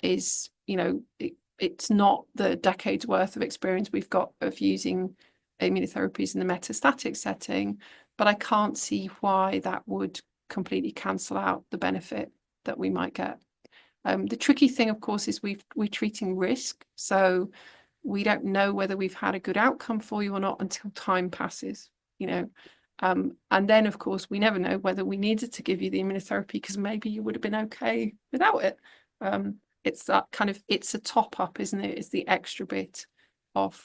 is, it's not the decades worth of experience we've got of using immunotherapies in the metastatic setting, but I can't see why that would completely cancel out the benefit that we might get. The tricky thing, of course, is we're treating risk. So we don't know whether we've had a good outcome for you or not until time passes, you know. And then, of course, we never know whether we needed to give you the immunotherapy because maybe you would have been okay without it. It's that kind of, it's a top up, isn't it? It's the extra bit of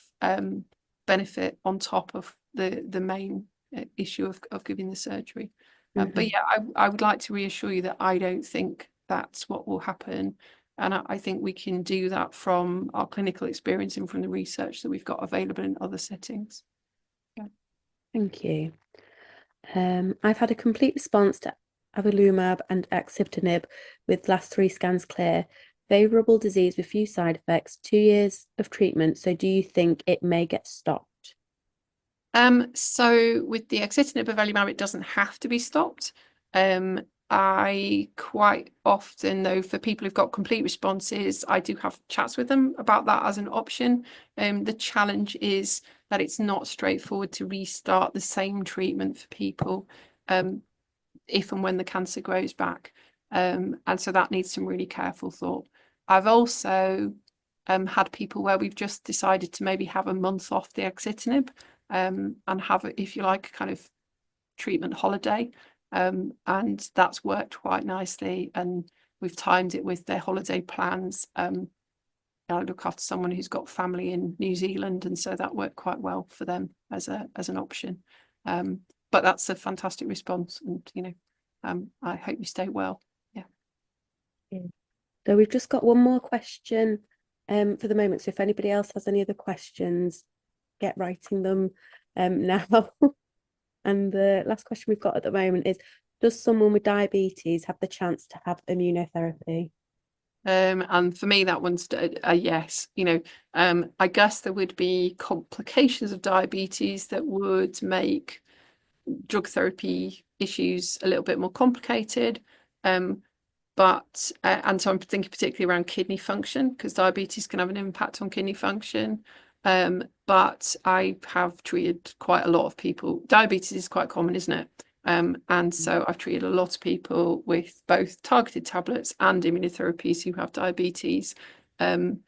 benefit on top of the main issue of giving the surgery. But yeah, I would like to reassure you that I don't think that's what will happen. And I think we can do that from our clinical experience and from the research that we've got available in other settings. Yeah. Thank you. I've had a complete response to avelumab and axitinib with last 3 scans clear. Favorable disease with few side effects, 2 years of treatment. So do you think it may get stopped? So with the axitinib avelumab, it doesn't have to be stopped. I quite often, though, for people who've got complete responses, I do have chats with them about that as an option. The challenge is that it's not straightforward to restart the same treatment for people if and when the cancer grows back. And so that needs some really careful thought. I've also had people where we've just decided to maybe have a month off the axitinib and have, if you like, a kind of treatment holiday. And that's worked quite nicely, and we've timed it with their holiday plans. I look after someone who's got family in New Zealand, and so that worked quite well for them as an option. But that's a fantastic response, and I hope you stay well. Yeah. So we've just got one more question for the moment. So if anybody else has any other questions, get writing them now. And the last question we've got at the moment is, does someone with diabetes have the chance to have immunotherapy? And for me, that one's a yes. I guess there would be complications of diabetes that would make drug therapy issues a little bit more complicated. But and so I'm thinking particularly around kidney function, because diabetes can have an impact on kidney function. But I have treated quite a lot of people. Diabetes is quite common, isn't it? And so I've treated a lot of people with both targeted tablets and immunotherapies who have diabetes. It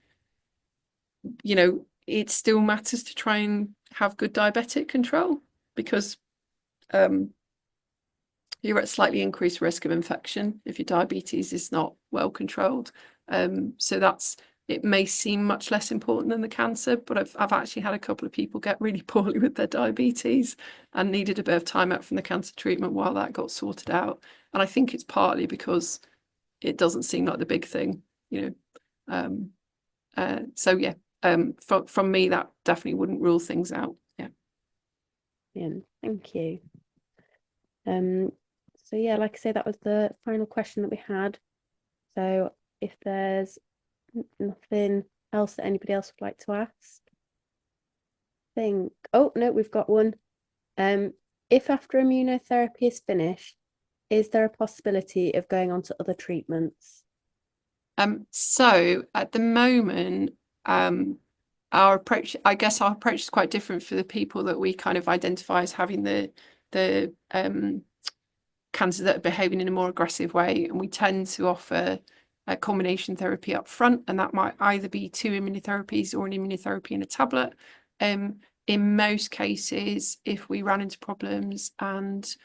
still matters to try and have good diabetic control, because you're at slightly increased risk of infection if your diabetes is not well controlled. So it may seem much less important than the cancer, but I've actually had a couple of people get really poorly with their diabetes and needed a bit of time out from the cancer treatment while that got sorted out. And I think it's partly because it doesn't seem like the big thing, So yeah, from me, that definitely wouldn't rule things out. Yeah. Yeah, thank you. So yeah, like I say, that was the final question that we had. So if there's nothing else that anybody else would like to ask, oh no, we've got one. If after immunotherapy is finished, is there a possibility of going on to other treatments? So at the moment, our approach is quite different for the people that we kind of identify as having the cancer that are behaving in a more aggressive way, and we tend to offer a combination therapy up front, and that might either be 2 immunotherapies or an immunotherapy in a tablet. In most cases, if we ran into problems and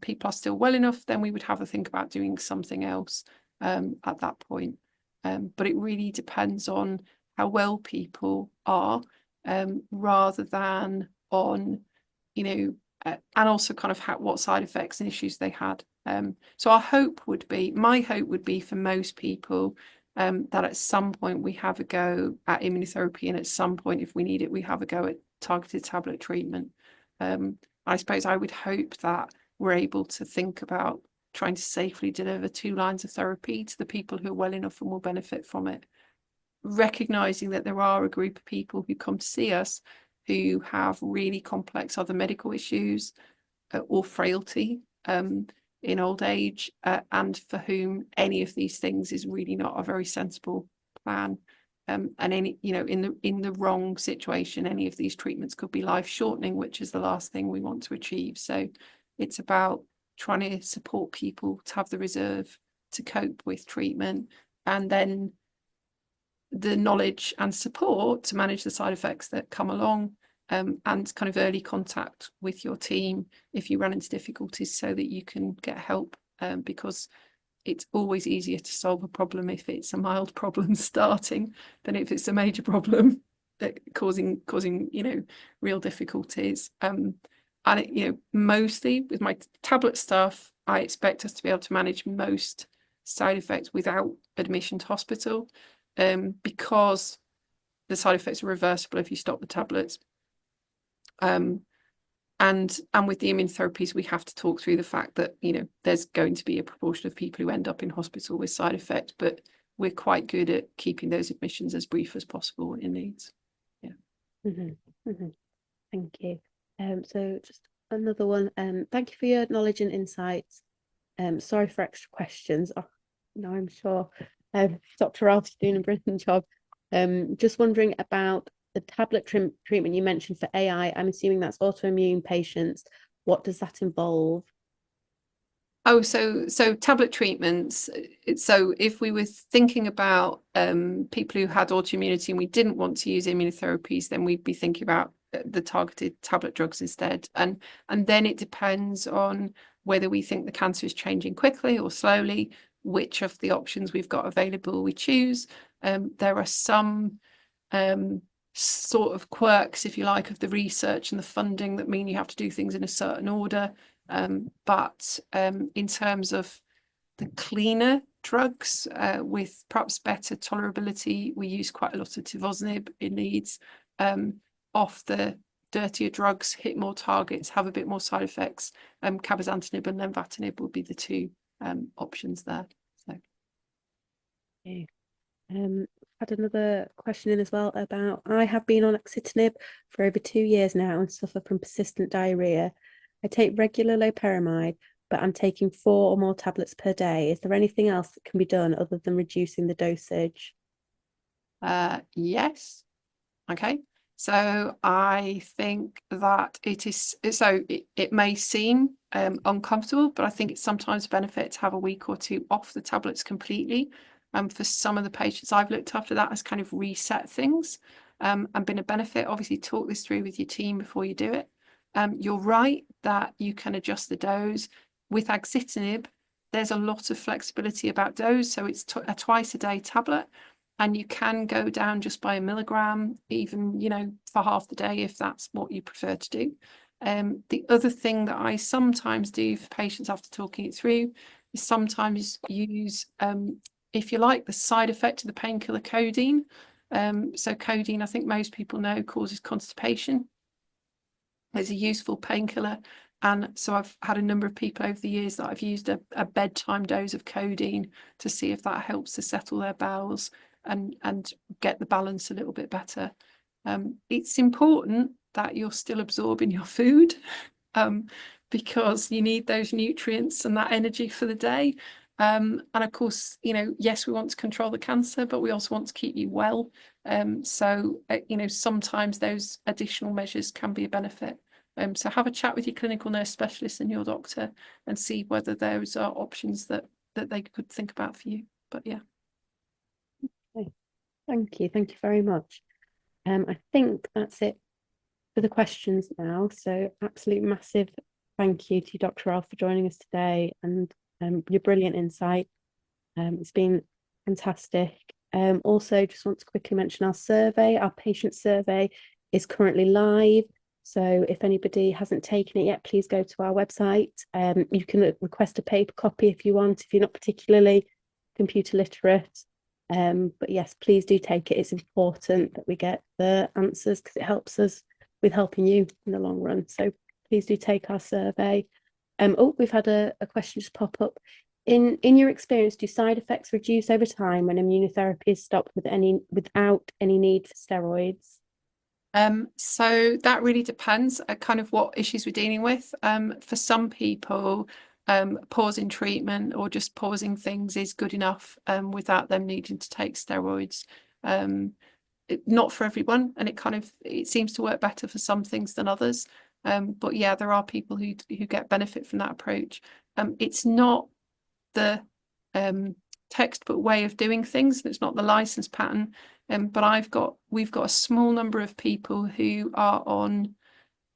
people are still well enough, then we would have a think about doing something else at that point. But it really depends on how well people are, rather than on, and also kind of what side effects and issues they had. So my hope would be for most people that at some point we have a go at immunotherapy, and at some point, if we need it, we have a go at targeted tablet treatment. I suppose I would hope that we're able to think about trying to safely deliver 2 lines of therapy to the people who are well enough and will benefit from it, recognizing that there are a group of people who come to see us who have really complex other medical issues or frailty in old age, and for whom any of these things is really not a very sensible plan. And any, in the wrong situation, any of these treatments could be life shortening, which is the last thing we want to achieve. So it's about trying to support people to have the reserve to cope with treatment, and then the knowledge and support to manage the side effects that come along, and kind of early contact with your team if you run into difficulties so that you can get help, because it's always easier to solve a problem if it's a mild problem starting than if it's a major problem that causing real difficulties. And mostly with my tablet stuff, I expect us to be able to manage most side effects without admission to hospital, because the side effects are reversible if you stop the tablets. And with the immunotherapies, we have to talk through the fact that there's going to be a proportion of people who end up in hospital with side effects, but we're quite good at keeping those admissions as brief as possible in Leeds. Thank you. So just another one. Thank you for your knowledge and insights. Sorry for extra questions. No, I'm sure Dr. Ralph's doing a brilliant job. Just wondering about the tablet treatment you mentioned for AI. I'm assuming that's autoimmune patients. What does that involve? Oh, so tablet treatments. So if we were thinking about people who had autoimmunity and we didn't want to use immunotherapies, then we'd be thinking about the targeted tablet drugs instead. And then it depends on whether we think the cancer is changing quickly or slowly, which of the options we've got available we choose. There are some sort of quirks, if you like, of the research and the funding that mean you have to do things in a certain order. But in terms of the cleaner drugs with perhaps better tolerability, we use quite a lot of tivozanib in Leeds. Off the dirtier drugs, hit more targets, have a bit more side effects. Cabozantinib and lenvatinib would be the two options there. So. Okay. Had another question in as well about, I have been on axitinib for over 2 years now and suffer from persistent diarrhea. I take regular loperamide, but I'm taking 4 or more tablets per day. Is there anything else that can be done other than reducing the dosage? Yes. Okay. So I think that it may seem uncomfortable, but I think it's sometimes a benefit to have a week or 2 off the tablets completely. For some of the patients I've looked after, that has kind of reset things and been a benefit. Obviously, talk this through with your team before you do it. You're right that you can adjust the dose. With axitinib, there's a lot of flexibility about dose. So it's a twice a day tablet, and you can go down just by 1 milligram, even, for half the day, if that's what you prefer to do. The other thing that I sometimes do for patients after talking it through is sometimes use, if you like, the side effect of the painkiller codeine. So codeine, I think most people know, causes constipation. It's a useful painkiller. And so I've had a number of people over the years that I've used a bedtime dose of codeine to see if that helps to settle their bowels and get the balance a little bit better. It's important that you're still absorbing your food because you need those nutrients and that energy for the day. And of course, yes, we want to control the cancer, but we also want to keep you well. So sometimes those additional measures can be a benefit. So have a chat with your clinical nurse specialist and your doctor and see whether those are options that they could think about for you. But yeah. Okay. Thank you very much. I think that's it for the questions now. So absolute massive thank you to Dr. Ralph for joining us today and your brilliant insight. It's been fantastic. Also, just want to quickly mention our survey. Our patient survey is currently live. So if anybody hasn't taken it yet, please go to our website. You can request a paper copy if you want, if you're not particularly computer literate. But yes, please do take it. It's important that we get the answers because it helps us with helping you in the long run. So please do take our survey. We've had a question just pop up. In your experience, do side effects reduce over time when immunotherapy is stopped without any need for steroids? So that really depends kind of what issues we're dealing with. For some people, pausing treatment or just pausing things is good enough without them needing to take steroids. Not for everyone, and it seems to work better for some things than others. But yeah, there are people who get benefit from that approach. It's not the textbook way of doing things, and it's not the license pattern. But we've got a small number of people who are on,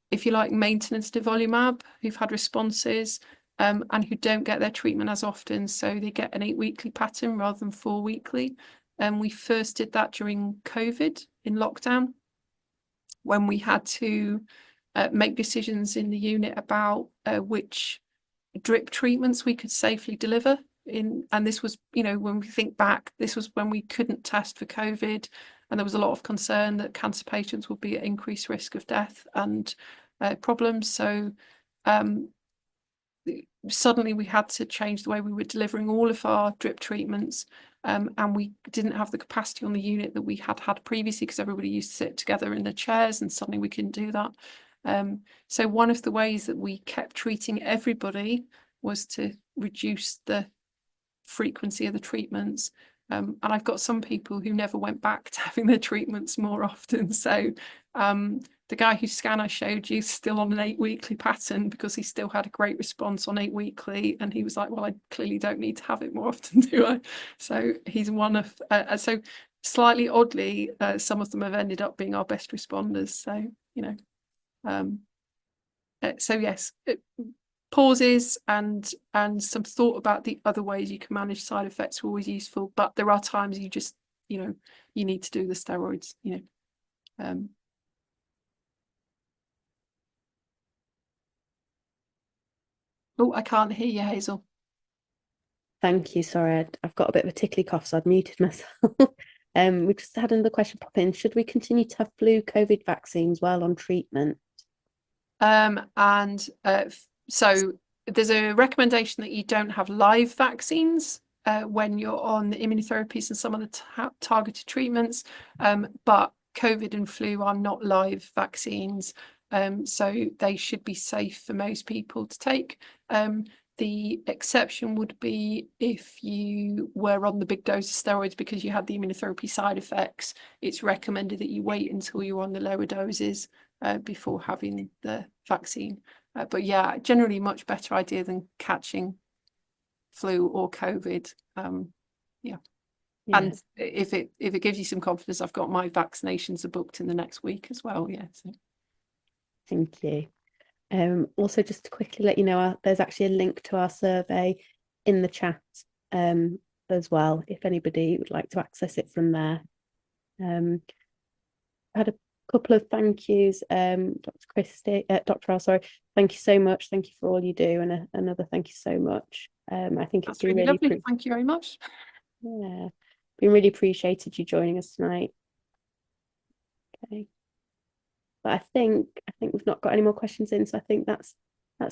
if you like, maintenance nivolumab, who've had responses, and who don't get their treatment as often, so they get an 8-weekly pattern rather than 4-weekly. And we first did that during COVID in lockdown, when we had to make decisions in the unit about which drip treatments we could safely deliver in. And this was, when we think back, this was when we couldn't test for COVID, and there was a lot of concern that cancer patients would be at increased risk of death and problems. So suddenly we had to change the way we were delivering all of our drip treatments, and we didn't have the capacity on the unit that we had previously, because everybody used to sit together in their chairs, and suddenly we couldn't do that. So one of the ways that we kept treating everybody was to reduce the frequency of the treatments. And I've got some people who never went back to having their treatments more often. So the guy whose scan I showed you is still on an 8-weekly pattern, because he still had a great response on 8-weekly, and he was like, well, I clearly don't need to have it more often, do I? So he's one of, so slightly oddly, some of them have ended up being our best responders. So, so yes, pauses and some thought about the other ways you can manage side effects are always useful, but there are times you just, you need to do the steroids, Oh, I can't hear you, Hazel. Thank you. Sorry, I've got a bit of a tickly cough, so I'd muted myself. We just had another question pop in. Should we continue to have flu COVID vaccines while on treatment? So there's a recommendation that you don't have live vaccines when you're on the immunotherapies and some of the targeted treatments, but COVID and flu are not live vaccines, so they should be safe for most people to take. The exception would be if you were on the big dose of steroids because you had the immunotherapy side effects. It's recommended that you wait until you're on the lower doses before having the vaccine. But yeah, generally much better idea than catching flu or COVID. Yeah. And if it gives you some confidence, I've got my vaccinations are booked in the next week as well. Yeah. So. Thank you. Also, just to quickly let you know, there's actually a link to our survey in the chat as well, if anybody would like to access it from there. I had a couple of thank yous. Dr. Ralph, sorry, thank you so much. Thank you for all you do, and another thank you so much. I think it's been really lovely. Thank you very much. Yeah, been really appreciated you joining us tonight. Okay. But I think we've not got any more questions in, so I think that's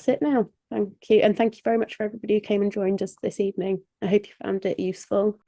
it now. Thank you, and thank you very much for everybody who came and joined us this evening. I hope you found it useful.